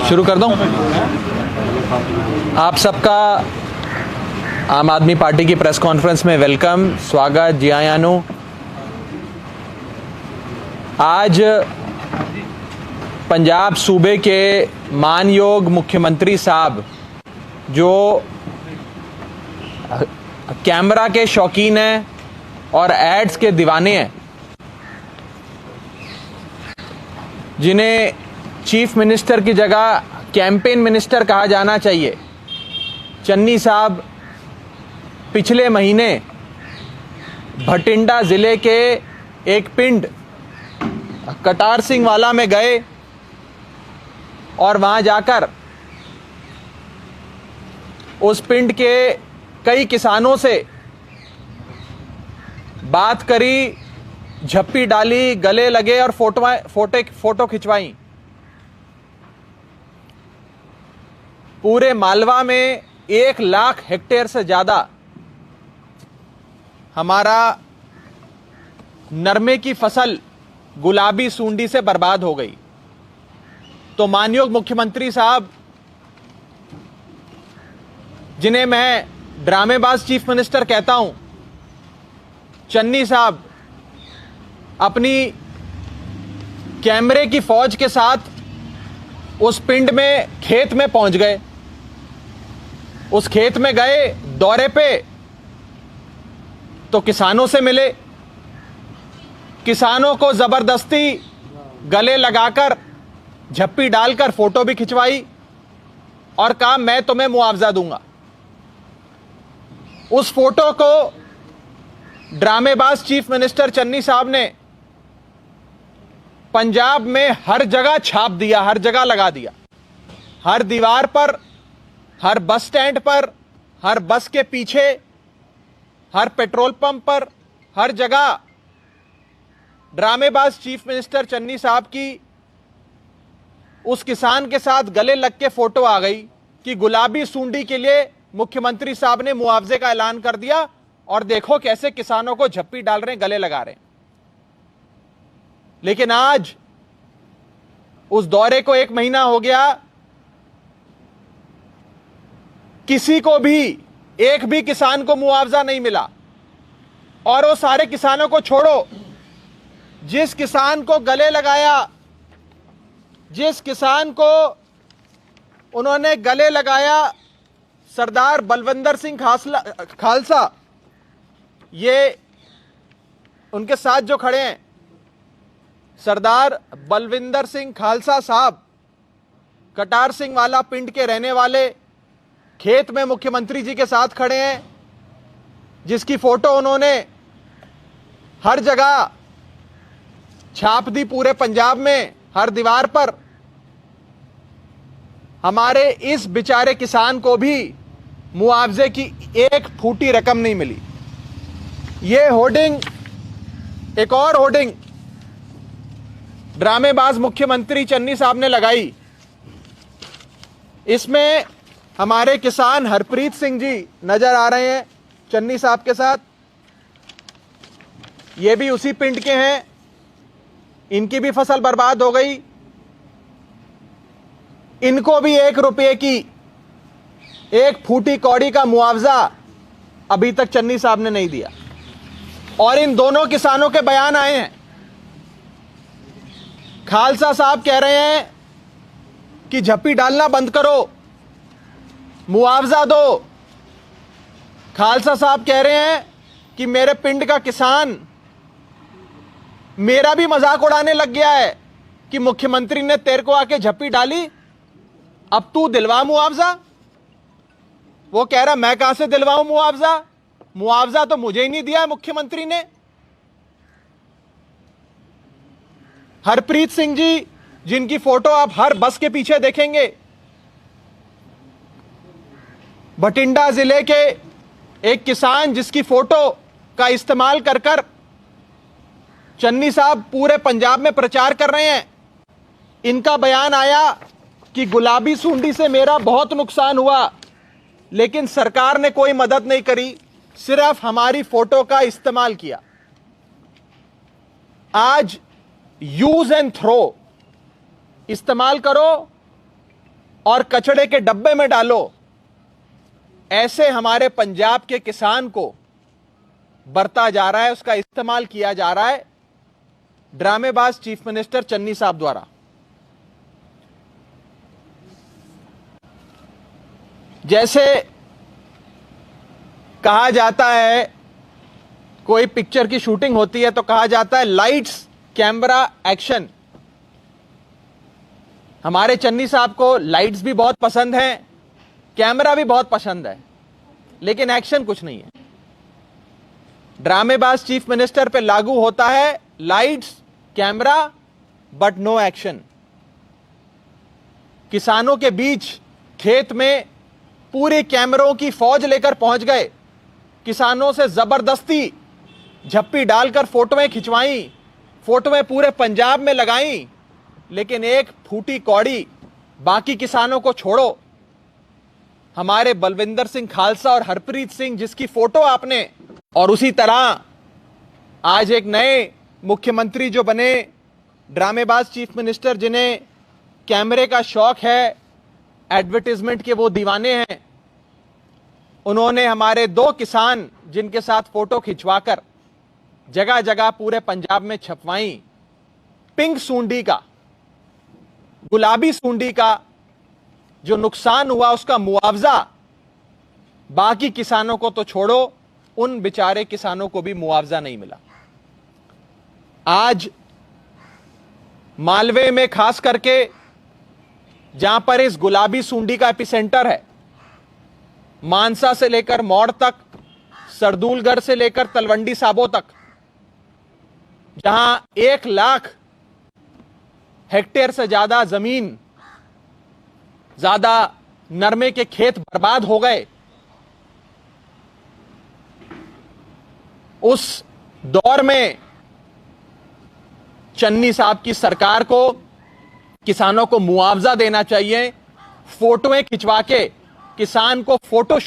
शुरू कर दूं। आप सबका आम आदमी पार्टी की प्रेस कॉन्फ्रेंस में वेलकम, स्वागत, जी आयानु। आज पंजाब सूबे के मानयोग मुख्यमंत्री साहब जो कैमरा के शौकीन हैं और एड्स के दीवाने हैं, जिन्हें चीफ मिनिस्टर की जगह कैंपेन मिनिस्टर कहा जाना चाहिए, चन्नी साहब पिछले महीने भटिंडा जिले के एक पिंड कटार सिंह वाला में गए और वहां जाकर उस पिंड के कई किसानों से बात करी, झप्पी डाली, गले लगे और फोटो खिंचवाई। पूरे मालवा में 1 लाख हेक्टेयर से ज्यादा हमारा नरमे की फसल गुलाबी सूंडी से बर्बाद हो गई। तो मानयोग मुख्यमंत्री साहब, जिन्हें मैं ड्रामेबाज चीफ मिनिस्टर कहता हूं, चन्नी साहब अपनी कैमरे की फौज के साथ उस पिंड में खेत में पहुंच गए। उस खेत में गए दौरे पे तो किसानों से मिले, किसानों को जबरदस्ती गले लगाकर, झप्पी डालकर फोटो भी खिंचवाई और कहा मैं तुम्हें मुआवजा दूंगा। उस फोटो को ड्रामेबाज चीफ मिनिस्टर चन्नी साहब ने पंजाब में हर जगह छाप दिया, हर जगह लगा दिया, हर दीवार पर, हर बस स्टैंड पर, हर बस के पीछे, हर पेट्रोल पंप पर, हर जगह ड्रामेबाज चीफ मिनिस्टर चन्नी साहब की उस किसान के साथ गले लग के फोटो आ गई कि गुलाबी सूंडी के लिए मुख्यमंत्री साहब ने मुआवजे का ऐलान कर दिया और देखो कैसे किसानों को झप्पी डाल रहे हैं, गले लगा रहे हैं। लेकिन आज उस दौरे को 1 महीना हो गया, किसी को भी, एक भी किसान को मुआवजा नहीं मिला। और वो सारे किसानों को छोड़ो, जिस किसान को गले लगाया, जिस किसान को उन्होंने गले लगाया, सरदार बलविंदर सिंह खालसा, ये उनके साथ जो खड़े हैं, सरदार बलविंदर सिंह खालसा साहब कटार सिंह वाला पिंड के रहने वाले, खेत में मुख्यमंत्री जी के साथ खड़े हैं, जिसकी फोटो उन्होंने हर जगह छाप दी, पूरे पंजाब में हर दीवार पर। हमारे इस बेचारे किसान को भी मुआवजे की 1 फूटी रकम नहीं मिली। ये होर्डिंग, एक और होर्डिंग ड्रामेबाज मुख्यमंत्री चन्नी साहब ने लगाई। इसमें हमारे किसान हरप्रीत सिंह जी नजर आ रहे हैं चन्नी साहब के साथ। ये भी उसी पिंड के हैं, इनकी भी फसल बर्बाद हो गई। इनको भी 1 रुपये की 1 फूटी कौड़ी का मुआवजा अभी तक चन्नी साहब ने नहीं दिया। और इन दोनों किसानों के बयान आए हैं। खालसा साहब कह रहे हैं कि झप्पी डालना बंद करो, मुआवजा दो। खालसा साहब कह रहे हैं कि मेरे पिंड का किसान मेरा भी मजाक उड़ाने लग गया है कि मुख्यमंत्री ने तेरे को आके झप्पी डाली, अब तू दिलवा मुआवजा। वो कह रहा मैं कहां से दिलवाऊं मुआवजा, मुआवजा तो मुझे ही नहीं दिया है मुख्यमंत्री ने। हरप्रीत सिंह जी, जिनकी फोटो आप हर बस के पीछे देखेंगे, भटिंडा जिले के एक किसान जिसकी फोटो का इस्तेमाल कर कर चन्नी साहब पूरे पंजाब में प्रचार कर रहे हैं। इनका बयान आया कि गुलाबी सूंडी से मेरा बहुत नुकसान हुआ, लेकिन सरकार ने कोई मदद नहीं करी, सिर्फ हमारी फोटो का इस्तेमाल किया। आज यूज एंड थ्रो इस्तेमाल करो, और कचड़े के डब्बे में डालो, ऐसे हमारे पंजाब के किसान को बरता जा रहा है, उसका इस्तेमाल किया जा रहा है ड्रामेबाज चीफ मिनिस्टर चन्नी साहब द्वारा। जैसे कहा जाता है, कोई पिक्चर की शूटिंग होती है तो कहा जाता है लाइट्स कैमरा एक्शन। हमारे चन्नी साहब को लाइट्स भी बहुत पसंद है, कैमरा भी बहुत पसंद है, लेकिन एक्शन कुछ नहीं है। ड्रामेबाज चीफ मिनिस्टर पे लागू होता है lights camera but no action. किसानों के बीच खेत में पूरे कैमरों की फौज लेकर पहुंच गए, किसानों से जबरदस्ती झप्पी डालकर फोटोएं खिंचवाई, फोटोएं पूरे पंजाब में लगाई, लेकिन एक फूटी कौड़ी बाकी किसानों को छोड़ो। हमारे बलविंदर सिंह खालसा और हरप्रीत सिंह जिसकी फोटो आपने, और उसी तरह आज एक नए मुख्यमंत्री जो बने, ड्रामेबाज चीफ मिनिस्टर जिन्हें कैमरे का शौक है, एडवर्टाइजमेंट के वो दीवाने हैं, उन्होंने हमारे 2 किसान जिनके साथ फोटो खिंचवाकर जगह जगह पूरे पंजाब में छपवाई। पिंक सूंडी का, गुलाबी सूंडी का जो नुकसान हुआ उसका मुआवजा बाकी किसानों को तो छोड़ो, उन बेचारे किसानों को भी मुआवजा नहीं मिला। आज मालवे में खास करके जहां पर इस गुलाबी सूंडी का एपिसेंटर है, मानसा से लेकर मौड़ तक, सरदूलगढ़ से लेकर तलवंडी साबो तक, जहां 1 लाख हेक्टेयर से ज्यादा जमीन, ज्यादा नरमे के खेत बर्बाद हो गए, उस दौर में चन्नी साहब की सरकार को किसानों को मुआवजा देना चाहिए। फोटोएं खिंचवा के किसान को फोटो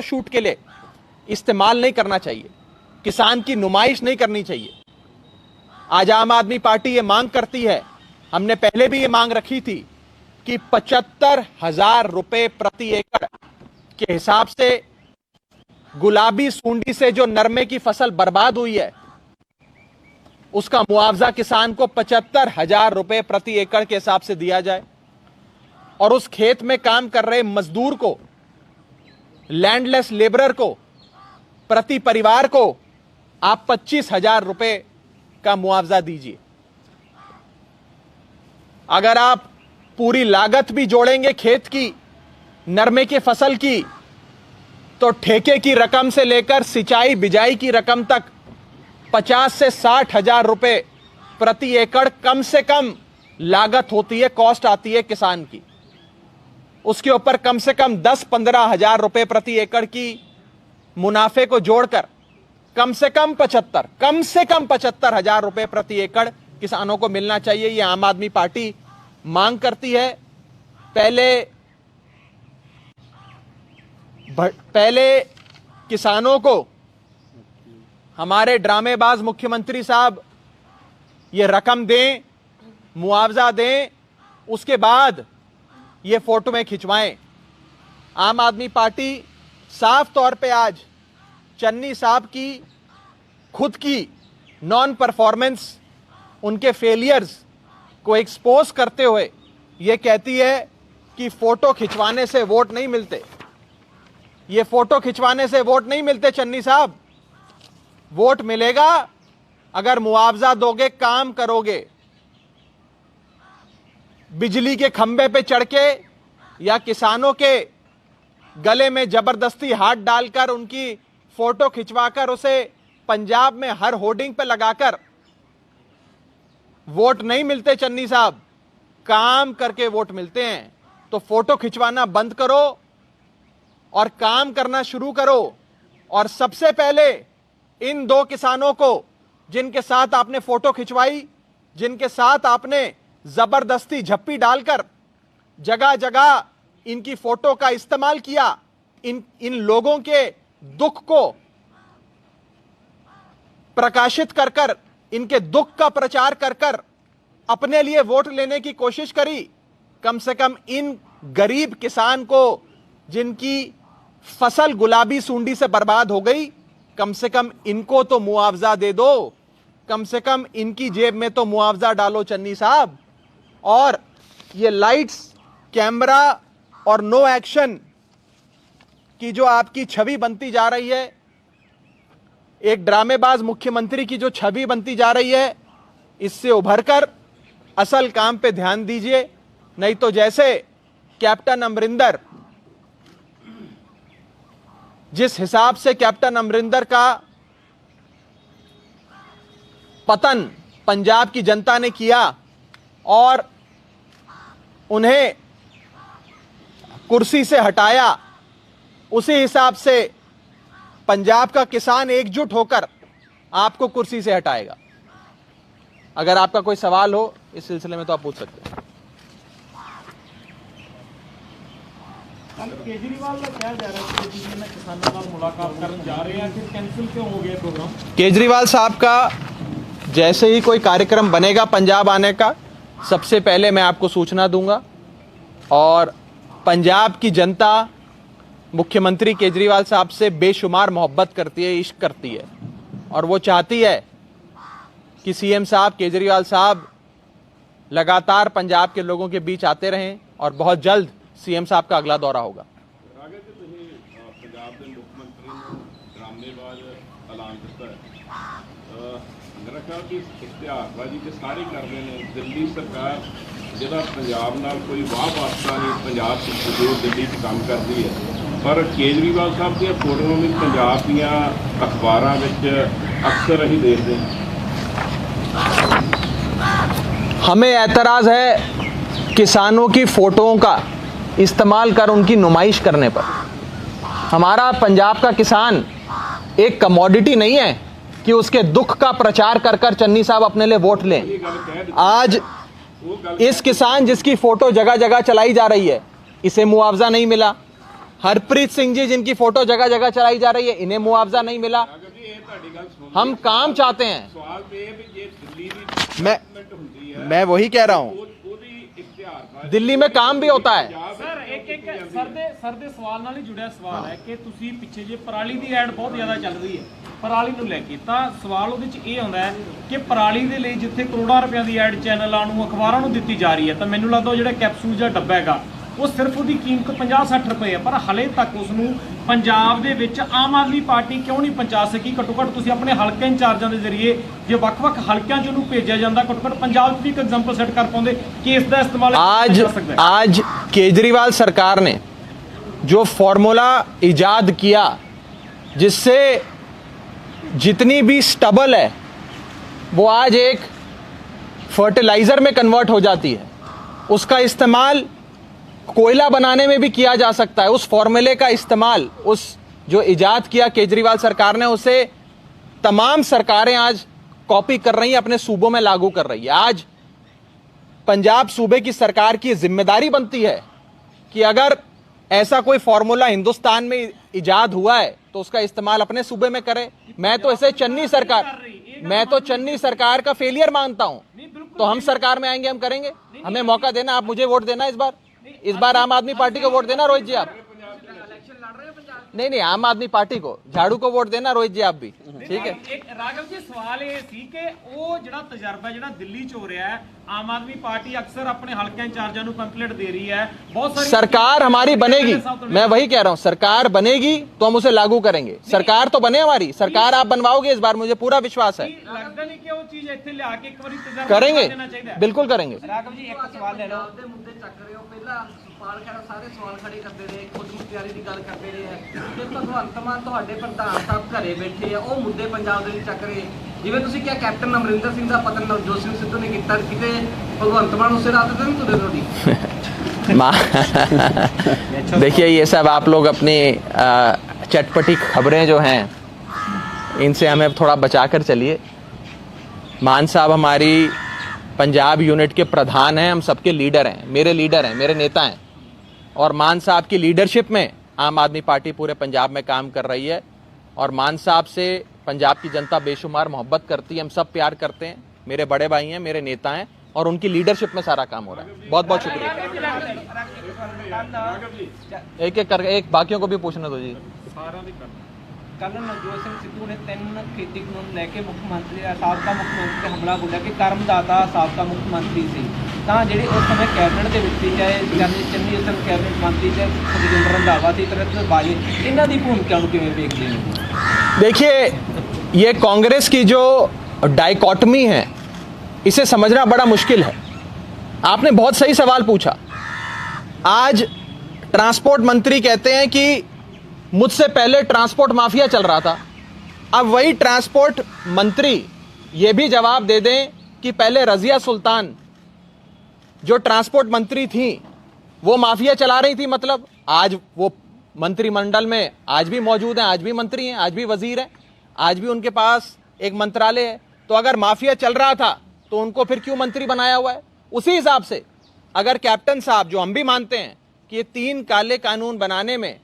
शूट के लिए इस्तेमाल नहीं करना चाहिए, किसान की नुमाइश नहीं करनी चाहिए। आज आम आदमी पार्टी ये मांग करती है, हमने पहले भी ये मांग रखी थी कि 75,000 रुपए प्रति एकड़ के हिसाब से गुलाबी सूंडी से जो नरमे की फसल बर्बाद हुई है, उसका मुआवजा किसान को 75,000 रुपए प्रति एकड़ के हिसाब से दिया जाए, और उस खेत में काम कर रहे मजदूर को, लैंडलेस लेबरर को, प्रति परिवार को आप 25,000 रुपए का मुआवजा दीजिए। अगर आप पूरी लागत भी जोड़ेंगे खेत की, नरमे की फसल की, तो ठेके की रकम से लेकर सिंचाई बिजाई की रकम तक 50 से 60,000 रुपए प्रति एकड़ कम से कम लागत होती है, कॉस्ट आती है किसान की। उसके ऊपर कम से कम 10-15,000 रुपए प्रति एकड़ की मुनाफे को जोड़कर कम से कम 75,000 रुपए प्रति एकड़ किसानों को मिलना चाहिए। यह आम आदमी पार्टी मांग करती है। पहले किसानों को हमारे ड्रामेबाज मुख्यमंत्री साहब ये रकम दें, मुआवजा दें, उसके बाद ये फोटो में खिंचवाएं। आम आदमी पार्टी साफ तौर पे आज चन्नी साहब की खुद की नॉन परफॉर्मेंस, उनके फेलियर्स को एक्सपोज करते हुए ये कहती है कि फोटो खिंचवाने से वोट नहीं मिलते। ये फोटो खिंचवाने से वोट नहीं मिलते चन्नी साहब, वोट मिलेगा अगर मुआवजा दोगे, काम करोगे। बिजली के खंबे पे चढ़ के या किसानों के गले में जबरदस्ती हाथ डालकर उनकी फोटो खिंचवाकर उसे पंजाब में हर होर्डिंग पे लगाकर वोट नहीं मिलते चन्नी साहब, काम करके वोट मिलते हैं। तो फोटो खिंचवाना बंद करो और काम करना शुरू करो। और सबसे पहले इन 2 किसानों को जिनके साथ आपने फोटो खिंचवाई, जिनके साथ आपने जबरदस्ती झप्पी डालकर जगह जगह इनकी फोटो का इस्तेमाल किया, इन लोगों के दुख को प्रकाशित कर कर, इनके दुख का प्रचार कर कर अपने लिए वोट लेने की कोशिश करी, कम से कम इन गरीब किसान को जिनकी फसल गुलाबी सुंडी से बर्बाद हो गई, कम से कम इनको तो मुआवजा दे दो, कम से कम इनकी जेब में तो मुआवजा डालो चन्नी साहब। और ये लाइट्स, कैमरा और नो एक्शन की जो आपकी छवि बनती जा रही है, एक ड्रामेबाज मुख्यमंत्री की जो छवि बनती जा रही है, इससे उभरकर असल काम पे ध्यान दीजिए। नहीं तो जैसे कैप्टन अमरिंदर, जिस हिसाब से कैप्टन अमरिंदर का पतन पंजाब की जनता ने किया और उन्हें कुर्सी से हटाया, उसी हिसाब से पंजाब का किसान एकजुट होकर आपको कुर्सी से हटाएगा। अगर आपका कोई सवाल हो इस सिलसिले में तो आप पूछ सकते हैं। केजरीवाल का क्या जा रहा है कि किसानों से मुलाकात करने जा रहे हैं, फिर कैंसिल क्यों हो गया प्रोग्राम? केजरीवाल साहब का जैसे ही कोई कार्यक्रम बनेगा पंजाब आने का, सबसे पहले मैं आपको सूचना दूंगा। और पंजाब की जनता मुख्यमंत्री केजरीवाल साहब से बेशुमार मोहब्बत करती है, इश्क करती है, और वो चाहती है कि सीएम साहब, केजरीवाल साहब लगातार पंजाब के लोगों के बीच आते रहें और बहुत जल्द सीएम साहब का अगला दौरा होगा। पंजाब के मुख्यमंत्री ने ड्रामेबाज ऐलान किया है, मेरा ख्याल कि इश्तिहारबाजी के सारे कर रहे हैं। दिल्ली सरकार जिहड़ा पंजाब नाल कोई वाह वास्ता नहीं, पंजाब जो दिल्ली च काम करती है, पर केजरीवाल साहब दी फोटोआं भी पंजाब दीआं अखबारां विच अक्सर असीं देखदे हैं। हमें एतराज है किसानों की फोटोओं का इस्तेमाल कर उनकी नुमाइश करने पर। हमारा पंजाब का किसान एक कमोडिटी नहीं है कि उसके दुख का प्रचार कर कर चन्नी साहब अपने लिए वोट लें। आज इस किसान जिसकी फोटो जगह जगह चलाई जा रही है, इसे मुआवजा नहीं मिला। हरप्रीत सिंह जी जिनकी फोटो जगह जगह चलाई जा रही है, इन्हें मुआवजा नहीं मिला। हम काम चाहते हैं। मैं वही कह रहा हूं, दिल्ली में काम भी होता है। सर एक सरदे सवाल ਨਾਲ ਹੀ जुड़िया सवाल है कि ਤੁਸੀਂ ਪਿੱਛੇ ਜੇ ਪਰਾਲੀ ਦੀ ਐਡ ਬਹੁਤ ਜ਼ਿਆਦਾ ਚੱਲ ਰਹੀ ਹੈ, ਪਰਾਲੀ ਨੂੰ ਲੈ ਕੇ, ਤਾਂ ਸਵਾਲ ਉਹਦੇ ਵਿੱਚ ਇਹ ਆਉਂਦਾ ਹੈ ਕਿ ਪਰਾਲੀ ਦੇ ਲਈ ਜਿੱਥੇ ਕਰੋੜਾਂ ਰੁਪਈਆਂ ਦੀ ਐਡ ਚੈਨਲਾਂ ਨੂੰ, ਅਖਬਾਰਾਂ ਨੂੰ ਦਿੱਤੀ ਜਾ ਰਹੀ ਹੈ, ਤਾਂ ਮੈਨੂੰ ਲੱਗਦਾ ਉਹ ਜਿਹੜਾ ਕੈਪਸੂਲ ਜਾਂ ਡੱਬਾ ਹੈਗਾ ਉਹ ਸਿਰਫ ਉਹਦੀ ਕੀਮਤ 50-60 ਰੁਪਏ ਹੈ, ਪਰ ਹਲੇ ਤੱਕ ਉਸ ਨੂੰ ਪੰਜਾਬ ਦੇ ਵਿੱਚ ਆਮ ਆਦਮੀ ਪਾਰਟੀ ਕਿਉਂ ਨਹੀਂ ਪਹੁੰਚਾ ਸਕੀ? ਘੱਟੋ ਘੱਟ ਤੁਸੀਂ ਆਪਣੇ ਹਲਕੇ ਇੰਚਾਰਜਾਂ ਦੇ ਜ਼ਰੀਏ ਜੇ ਵੱਖ-ਵੱਖ ਹਲਕਿਆਂ 'ਚ ਉਹਨੂੰ ਭੇਜਿਆ ਜਾਂਦਾ, ਘੱਟੋ ਘੱਟ ਪੰਜਾਬ 'ਚ ਵੀ ਇੱਕ ਐਗਜ਼ਾਮਪਲ ਸੈੱਟ ਕਰ ਪਾਉਂਦੇ ਕਿ ਇਸ ਦਾ ਇਸਤੇਮਾਲ आज केजरीवाल सरकार ने जो फॉर्मूला इजाद किया जिससे जितनी भी स्टबल है वो आज एक फर्टिलाइजर में कन्वर्ट हो जाती है, उसका इस्तेमाल कोयला बनाने में भी किया जा सकता है। उस फॉर्मूले का इस्तेमाल, उस जो इजाद किया केजरीवाल सरकार ने, उसे तमाम सरकारें आज कॉपी कर रही हैं, अपने सूबों में लागू कर रही है। आज पंजाब सूबे की सरकार की जिम्मेदारी बनती है कि अगर ऐसा कोई फॉर्मूला हिंदुस्तान में इजाद हुआ है तो उसका इस्तेमाल अपने सूबे में करे। मैं तो चन्नी सरकार का फेलियर मानता हूं, तो हम सरकार में आएंगे, हम करेंगे। हमें मौका देना, आप मुझे वोट देना। इस बार आम आदमी पार्टी को वोट देना रोहित जी। आप नहीं, आम आदमी पार्टी को, झाड़ू को वोट देना रोहित जी आप भी, ठीक है। एक राघव जी सवाल ये सी कि वो ਜਿਹੜਾ ਤਜਰਬਾ ਜਿਹੜਾ ਦਿੱਲੀ ਚ ਹੋ ਰਿਹਾ है, आम आदमी पार्टी अक्सर अपने हल्के इंचार्जा ਨੂੰ पैम्फलेट दे रही है, बहुत सारी सरकार हमारी बनेगी। मैं वही कह रहा हूं, सरकार बनेगी तो हम उसे लागू करेंगे। सरकार तो बने हमारी, सरकार आप बनवाओगे इस बार, मुझे पूरा विश्वास है। लगता नहीं कि वो चीज ਇੱਥੇ ਲਿਆ ਕੇ ਇੱਕ ਵਾਰੀ ਤਜਰਬਾ करेंगे, देना चाहिए। बिल्कुल करेंगे। राघव जी एक सवाल ले लो। ਦੇ ਮੁੱਦੇ ਚੱਕ ਰਹੇ ਹੋ, ਪਹਿਲਾਂ ਸੁਖਪਾਲ ਖਹਿਰਾ ਸਾਰੇ ਸਵਾਲ ਖੜੇ ਕਰਦੇ ਰਹੇ, ਖੁਦ ਮੁਖਤਿਆਰੀ ਦੀ ਗੱਲ ਕਰਦੇ ਰਹੇ ਹੈ, ਫਿਰ ਭਗਵੰਤ ਮਾਨ ਤੁਹਾਡੇ ਪ੍ਰਧਾਨ ਸਾਹਿਬ ਘਰੇ ਬੈਠੇ ਆ, ਉਹ ਮੁੱਦੇ ਪੰਜਾਬ ਦੇ ਵਿੱਚ ਚੱਕ ਰਹੇ। ਜਿਵੇਂ ਤੁਸੀਂ ਕਿਹਾ ਕੈਪਟਨ ਅਮਰਿੰਦਰ ਸਿੰਘ ਦਾ ਪਤਨ ਨਵਜੋਤ ਸਿੰਘ ਸਿੱਧੂ ਨੇ ਕੀਤਾ, ਕਿਤੇ ਭਗਵੰਤ ਮਾਨ ਉਸੇ ਰਾਤ ਤੇ ਨਹੀਂ ਤੁਰੇ ਤੁਹਾਡੀ? देखिए, ये सब आप लोग अपनी चटपटी खबरें जो हैं इनसे हमें थोड़ा बचा कर चलिए। मान साहब हमारी पंजाब यूनिट के प्रधान हैं, हम सबके लीडर हैं, मेरे लीडर हैं, मेरे नेता हैं, और मान साहब की लीडरशिप में आम आदमी पार्टी पूरे पंजाब में काम कर रही है। और मान साहब से पंजाब की जनता बेशुमार मोहब्बत करती है, हम सब प्यार करते हैं, मेरे बड़े भाई हैं, मेरे नेता हैं। और उनकी लीडरशिप में सारा काम हो रहा है। बहुत बहुत शुक्रिया। एक एक करके एक बाकियों को भी पूछना दो जी। ਕੱਲ ਨਵਜੋਤ ਸਿੰਘ ਸਿੱਧੂ ਨੇ 3 ਖੇਤੀ ਕਾਨੂੰਨ ਲੈ ਕੇ ਮੁੱਖ ਮੰਤਰੀ ਸਾਬਕਾ ਮੁੱਖ ਮੰਤਰੀ ਤੇ ਹਮਲਾ ਬੋਲਿਆ ਕਿ ਕਰਮਦਾਤਾ ਸਾਬਕਾ ਮੁੱਖ ਮੰਤਰੀ ਸੀ, ਤਾਂ ਜਿਹੜੇ ਉਸ ਸਮੇਂ ਕੈਬਨਿਟ ਦੇ ਵਿੱਚ ਸੀ, ਚਾਹੇ ਚੰਨੀ ਅਸਲ ਕੈਬਨਿਟ ਮੰਤਰੀ ਚਾਹੇ ਸੁਖਜਿੰਦਰ ਰੰਧਾਵਾ ਸੀ, ਤਰਤ ਬਾਜੇ, ਇਹਨਾਂ ਦੀ ਭੂਮਿਕਾ ਨੂੰ ਕਿਵੇਂ ਵੇਖਦੇ ਹੋ? देखिए, ये कांग्रेस की जो डाइकॉटमी है इसे समझना बड़ा मुश्किल है। आपने बहुत सही सवाल पूछा। आज ट्रांसपोर्ट मंत्री कहते हैं कि मुझसे पहले ट्रांसपोर्ट माफिया चल रहा था। अब वही ट्रांसपोर्ट मंत्री ये भी जवाब दे दें कि पहले रजिया सुल्तान जो ट्रांसपोर्ट मंत्री थी वो माफिया चला रही थी, मतलब आज वो मंत्रिमंडल में आज भी मौजूद हैं, आज भी मंत्री हैं, आज भी वजीर हैं, आज भी उनके पास एक मंत्रालय है। तो अगर माफिया चल रहा था तो उनको फिर क्यों मंत्री बनाया हुआ है? उसी हिसाब से अगर कैप्टन साहब, जो हम भी मानते हैं कि ये 3 काले कानून बनाने में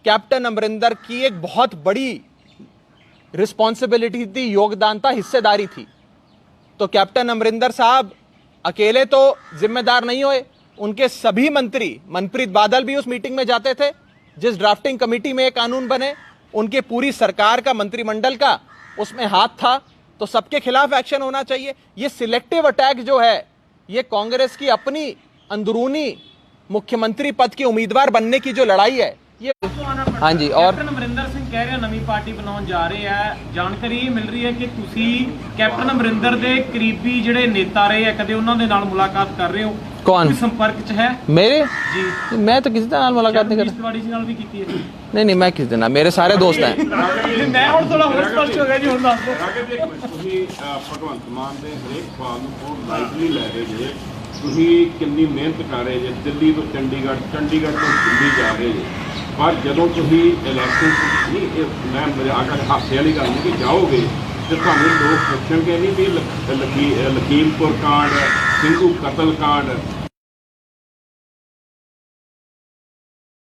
कैप्टन अमरिंदर की एक बहुत बड़ी रिस्पॉन्सिबिलिटी थी, योगदान था, हिस्सेदारी थी, तो कैप्टन अमरिंदर साहब अकेले तो जिम्मेदार नहीं हुए, उनके सभी मंत्री, मनप्रीत बादल भी उस मीटिंग में जाते थे जिस ड्राफ्टिंग कमेटी में ये कानून बने, उनके पूरी सरकार का, मंत्रिमंडल का उसमें हाथ था। तो सबके खिलाफ एक्शन होना चाहिए। ये सिलेक्टिव अटैक जो है ये कांग्रेस की अपनी अंदरूनी मुख्यमंत्री पद के उम्मीदवार बनने की जो लड़ाई है ये। हाँ जी। और ਕੈਪਟਨ ਅਮਰਿੰਦਰ ਸਿੰਘ ਕਹਿ ਰਹੇ ਨਵੀਂ ਪਾਰਟੀ ਬਣਾਉਣ ਜਾ ਰਹੇ ਆ। ਜਾਣਕਾਰੀ ਇਹ ਮਿਲ ਰਹੀ ਹੈ ਕਿ ਤੁਸੀਂ ਕੈਪਟਨ ਅਮਰਿੰਦਰ ਦੇ ਕਰੀਬੀ ਜਿਹੜੇ ਨੇਤਾ ਰਹੇ ਆ, ਕਦੇ ਉਹਨਾਂ ਦੇ ਨਾਲ ਮੁਲਾਕਾਤ ਕਰ ਰਹੇ ਹੋ? कौन? ਕੋਈ ਸੰਪਰਕ 'ਚ है मेरे जी? मैं तो किसी तरह मुलाकात नहीं करता। ਤਿਵਾੜੀ ਜੀ ਨਾਲ ਵੀ ਕੀਤੀ ਹੈ? नहीं, मैं किसी दिन, मेरे सारे दोस्त हैं। ਮੈਂ ਹੁਣ ਥੋੜਾ ਹੋਰ ਸਪਸ਼ਟ ਹੋ ਗਿਆ ਜੀ, ਹੁਣ ਦੱਸ ਦਿਓ। ਰਾਘਵ ਜੀ, ਤੁਸੀਂ ਭਗਵੰਤ ਮਾਨ ਦੇ ਹਰੇਕ ਸਵਾਲ ਨੂੰ ਬਹੁਤ ਲਾਈਟਲੀ ਲੈ ਰਹੇ ਜੇ। ਤੁਸੀਂ ਕਿੰਨੀ ਮਿਹਨਤ ਕਰ ਰਹੇ ਜੇ, ਦਿੱਲੀ ਤੋਂ ਚੰਡੀਗੜ੍ਹ, ਚੰਡੀਗੜ੍ਹ ਤੋਂ ਦਿੱਲੀ ਜਾ ਰਹੇ ਜੇ, ਪਰ ਜਦੋਂ ਤੁਸੀਂ ਇਲੈਕਸ਼ਨ ਨਹੀਂ, ਮੈਂ ਮਜ਼ਾਕ ਹਾਸੇ ਵਾਲੀ ਗੱਲ ਨਹੀਂ ਕਿ ਜਾਓਗੇ ਤੇ ਤੁਹਾਨੂੰ ਲੋਕ ਪੁੱਛਣਗੇ ਨਹੀਂ ਵੀ ਲਖੀਮਪੁਰ ਕਾਂਡ, ਸਿੰਘੂ ਕਤਲ ਕਾਂਡ,